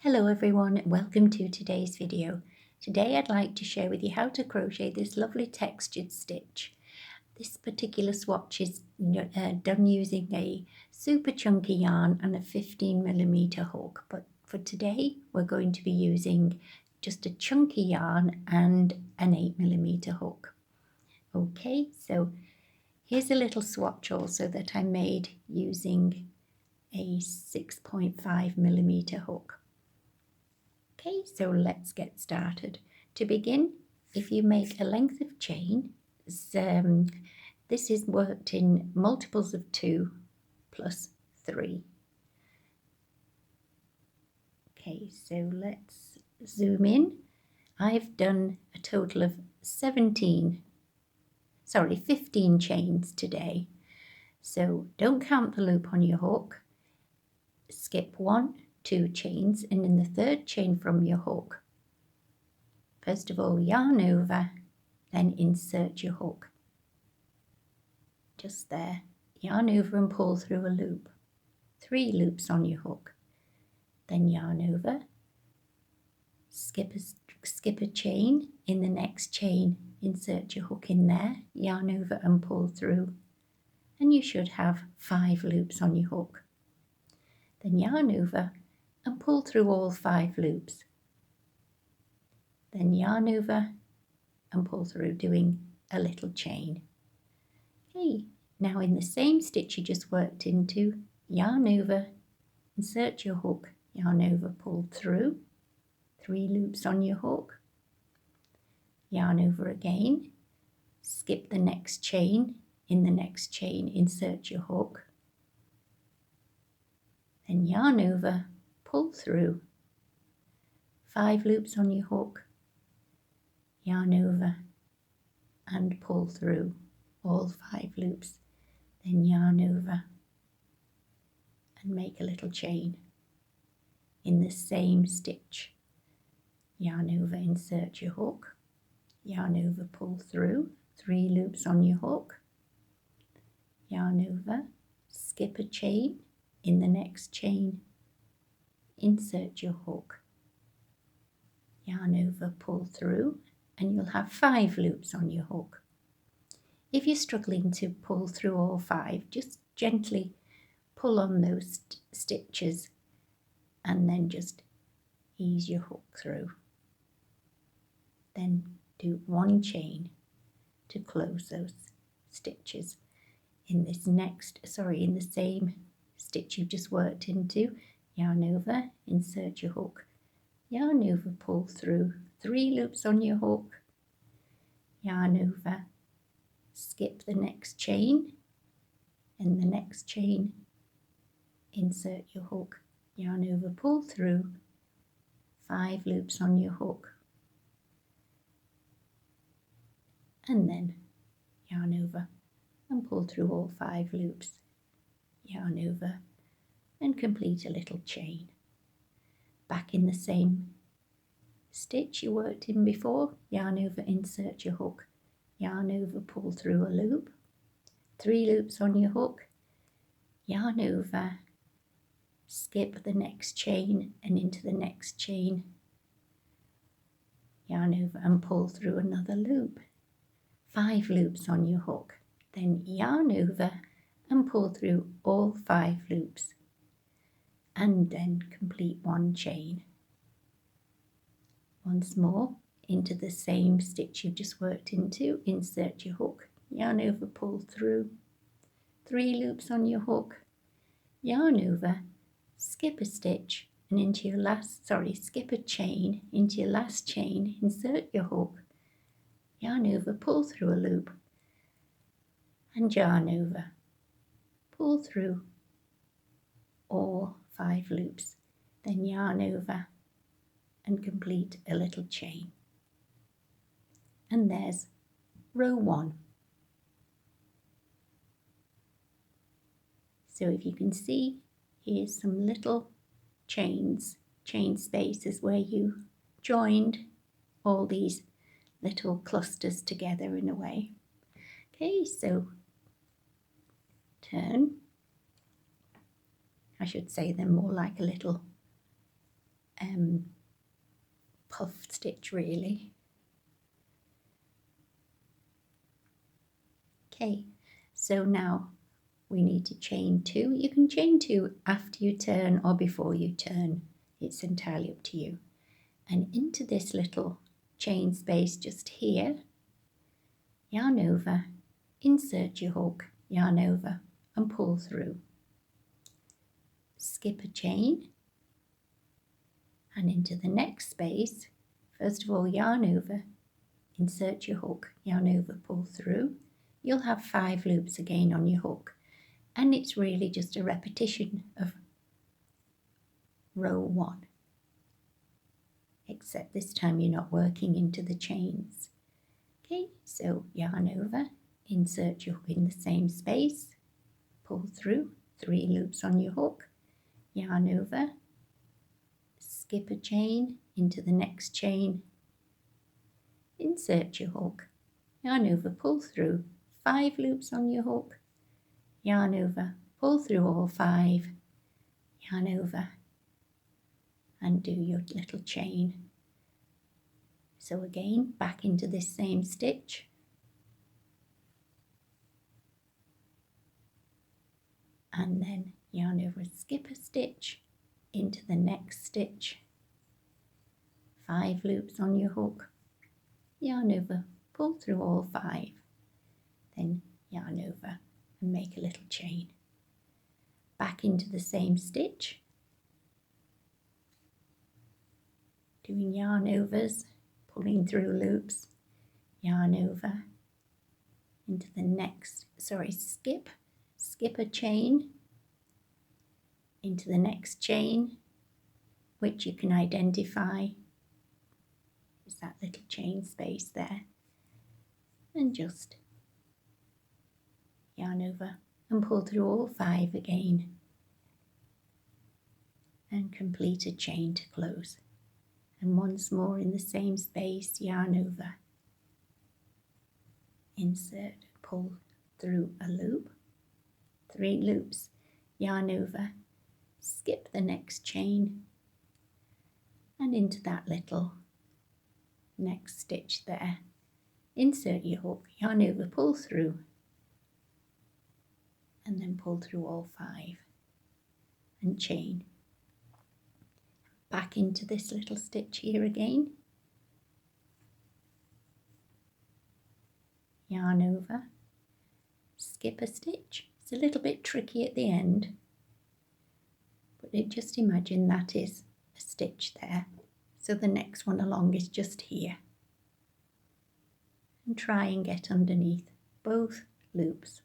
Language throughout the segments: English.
Hello everyone, welcome to today's video. Today I'd like to share with you how to crochet this lovely textured stitch. This particular swatch is done using a super chunky yarn and a 15mm hook, but for today we're going to be using just a chunky yarn and an 8mm hook. Okay, so here's a little swatch also that I made using a 6.5mm hook. Okay, so let's get started. To begin, if you make a length of chain, this is worked in multiples of 2 plus 3. Okay, so let's zoom in. I've done a total of 15 chains today. So don't count the loop on your hook. Skip 1, 2 chains, and in the third chain from your hook, first of all yarn over, then insert your hook. Just there, yarn over and pull through a loop. 3 loops on your hook. Then yarn over, skip a chain, in the next chain insert your hook in there, yarn over and pull through, and you should have 5 loops on your hook. Then yarn over and pull through all 5 loops. Then yarn over and pull through, doing a little chain. Okay, now in the same stitch you just worked into, yarn over, insert your hook, yarn over, pull through, 3 loops on your hook, yarn over again, skip the next chain, in the next chain insert your hook, then yarn over, pull through, 5 loops on your hook, yarn over and pull through all 5 loops, then yarn over and make a little chain in the same stitch. Yarn over, insert your hook, yarn over, pull through, 3 loops on your hook, yarn over, skip a chain, in the next chain insert your hook, yarn over, pull through, and you'll have 5 loops on your hook. If you're struggling to pull through all 5, just gently pull on those stitches and then just ease your hook through. Then do 1 chain to close those stitches. In the same stitch you've just worked into, yarn over, insert your hook, yarn over, pull through, 3 loops on your hook, yarn over, skip the next chain, in the next chain insert your hook, yarn over, pull through, 5 loops on your hook, and then yarn over and pull through all 5 loops, yarn over and complete a little chain. Back in the same stitch you worked in before, yarn over, insert your hook, yarn over, pull through a loop, 3 loops on your hook, yarn over, skip the next chain and into the next chain, yarn over and pull through another loop, 5 loops on your hook, then yarn over and pull through all 5 loops, and then complete 1 chain. Once more, into the same stitch you've just worked into, insert your hook, yarn over, pull through, 3 loops on your hook, yarn over, skip a stitch and into your skip a chain, into your last chain, insert your hook, yarn over, pull through a loop, and yarn over, pull through all 5 loops, then yarn over and complete a little chain. And there's row 1. So if you can see, here's some little chain spaces where you joined all these little clusters together in a way. Okay, so turn. I should say they're more like a little puff stitch really. Okay, so now we need to chain 2. You can chain 2 after you turn or before you turn. It's entirely up to you. And into this little chain space just here, yarn over, insert your hook, yarn over and pull through. Skip a chain and into the next space, first of all yarn over, insert your hook, yarn over, pull through. You'll have 5 loops again on your hook, and it's really just a repetition of row 1, except this time you're not working into the chains. Okay, so yarn over, insert your hook in the same space, pull through, 3 loops on your hook, yarn over, skip a chain into the next chain, insert your hook, yarn over, pull through, 5 loops on your hook, yarn over, pull through all 5, yarn over and do your little chain. So again, back into this same stitch, and then yarn over, skip a stitch into the next stitch, 5 loops on your hook, yarn over, pull through all 5, then yarn over and make a little chain. Back into the same stitch, doing yarn overs, pulling through loops, yarn over into the next, skip a chain into the next chain, which you can identify is that little chain space there, and just yarn over and pull through all 5 again and complete a chain to close. And once more in the same space, yarn over, insert, pull through a loop, 3 loops, yarn over, skip the next chain and into that little next stitch there, insert your hook, yarn over, pull through and then pull through all 5 and chain. Back into this little stitch here again, yarn over, skip a stitch. It's a little bit tricky at the end, but just imagine that is a stitch there. So the next one along is just here. And try and get underneath both loops,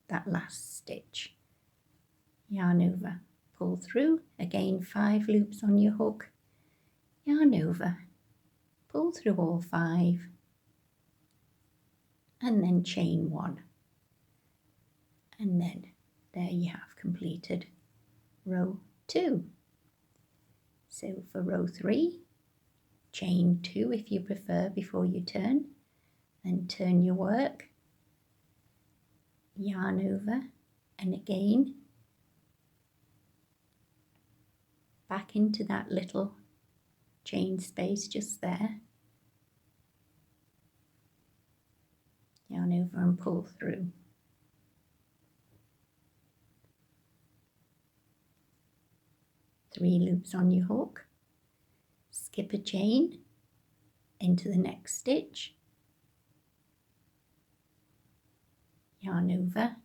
that last stitch. Yarn over, pull through, again 5 loops on your hook, yarn over, pull through all 5 and then chain 1, and then there you have completed row 2. So for row 3, chain 2 if you prefer before you turn, then turn your work, yarn over and again back into that little chain space just there, yarn over and pull through. Three loops on your hook, skip a chain into the next stitch, yarn over,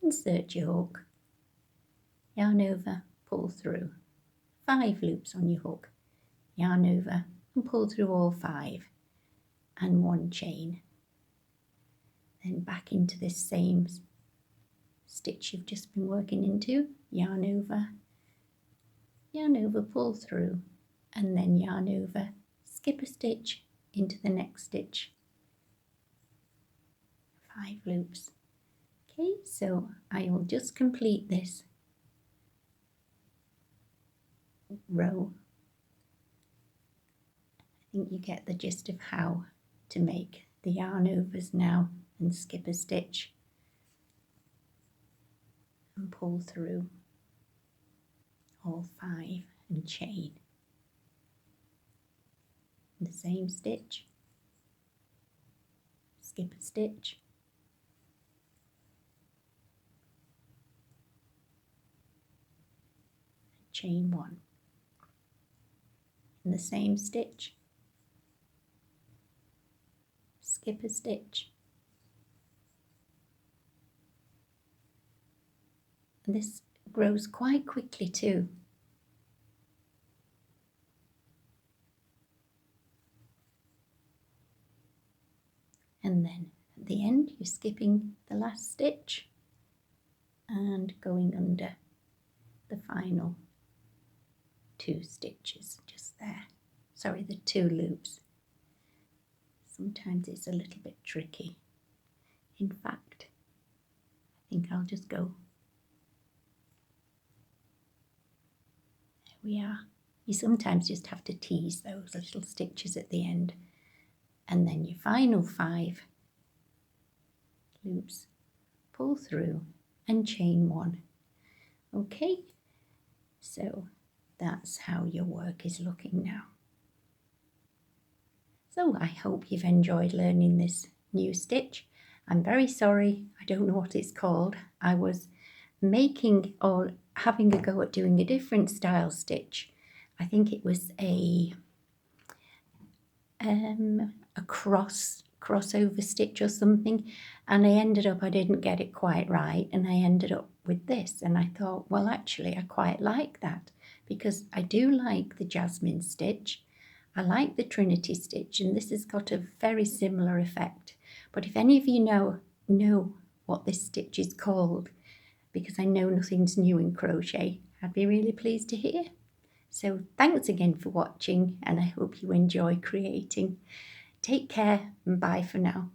insert your hook, yarn over, pull through, 5 loops on your hook, yarn over and pull through all 5 and 1 chain. Then back into this same stitch you've just been working into, yarn over, pull through and then yarn over, skip a stitch into the next stitch, 5 loops. Okay, so I will just complete this row. I think you get the gist of how to make the yarn overs now, and skip a stitch and pull through all 5 and chain. in the same stitch, skip a stitch, chain 1, in the same stitch, skip a stitch, and this grows quite quickly too. And then at the end you're skipping the last stitch and going under the final 2 stitches just there. Sorry, the 2 loops. Sometimes it's a little bit tricky. In fact, I think I'll just go. There we are. You sometimes just have to tease those little stitches at the end. And then your final 5 loops, pull through and chain 1. Okay, so that's how your work is looking now. So I hope you've enjoyed learning this new stitch. I'm very sorry, I don't know what it's called. I was making or having a go at doing a different style stitch. I think it was a crossover stitch or something, and I didn't get it quite right, and I ended up with this, and I thought, well, actually I quite like that because I do like the Jasmin stitch, I like the Trinity stitch, and this has got a very similar effect. But if any of you know what this stitch is called, because I know nothing's new in crochet, I'd be really pleased to hear. So thanks again for watching, and I hope you enjoy creating. Take care and bye for now.